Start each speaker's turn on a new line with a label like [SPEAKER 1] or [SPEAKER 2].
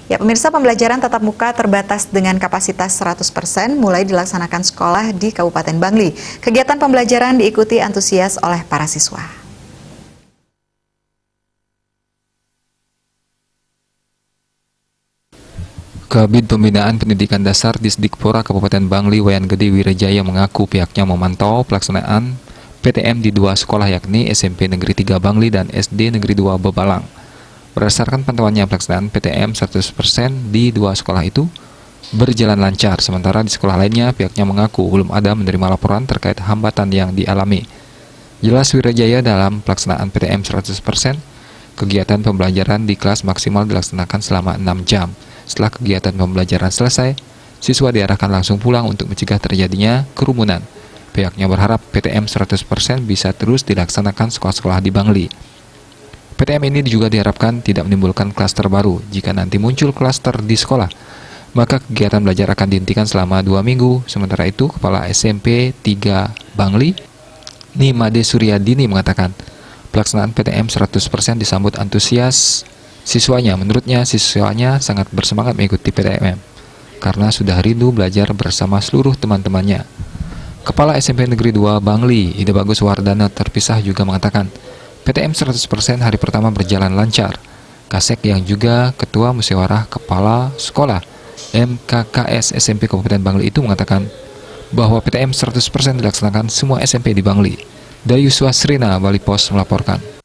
[SPEAKER 1] Ya, pemirsa, pembelajaran tatap muka terbatas dengan kapasitas 100% mulai dilaksanakan sekolah di Kabupaten Bangli. Kegiatan pembelajaran diikuti antusias oleh para siswa.
[SPEAKER 2] Kabid Pembinaan Pendidikan Dasar Disdikpora Kabupaten Bangli Wayan Gede Wirajaya mengaku pihaknya memantau pelaksanaan PTM di dua sekolah yakni SMP Negeri 3 Bangli dan SD Negeri 2 Bebalang. Berdasarkan pantauannya, pelaksanaan PTM 100% di dua sekolah itu berjalan lancar, sementara di sekolah lainnya pihaknya mengaku belum ada menerima laporan terkait hambatan yang dialami. Jelas Wirajaya, dalam pelaksanaan PTM 100%, kegiatan pembelajaran di kelas maksimal dilaksanakan selama 6 jam. Setelah kegiatan pembelajaran selesai, siswa diarahkan langsung pulang untuk mencegah terjadinya kerumunan. Pihaknya berharap PTM 100% bisa terus dilaksanakan sekolah-sekolah di Bangli. PTM ini juga diharapkan tidak menimbulkan klaster baru. Jika nanti muncul klaster di sekolah, maka kegiatan belajar akan dihentikan selama 2 minggu. Sementara itu, Kepala SMP 3 Bangli, Nimade Suryadini, mengatakan pelaksanaan PTM 100% disambut antusias siswanya. Menurutnya, siswanya sangat bersemangat mengikuti PTM karena sudah rindu belajar bersama seluruh teman-temannya. Kepala SMP Negeri 2 Bangli, Ida Bagus Wardana terpisah, juga mengatakan PTM 100% hari pertama berjalan lancar. Kasek yang juga Ketua Musyawarah Kepala Sekolah MKKS SMP Kabupaten Bangli itu mengatakan bahwa PTM 100% dilaksanakan semua SMP di Bangli. Dayuswa Srina, Bali Pos melaporkan.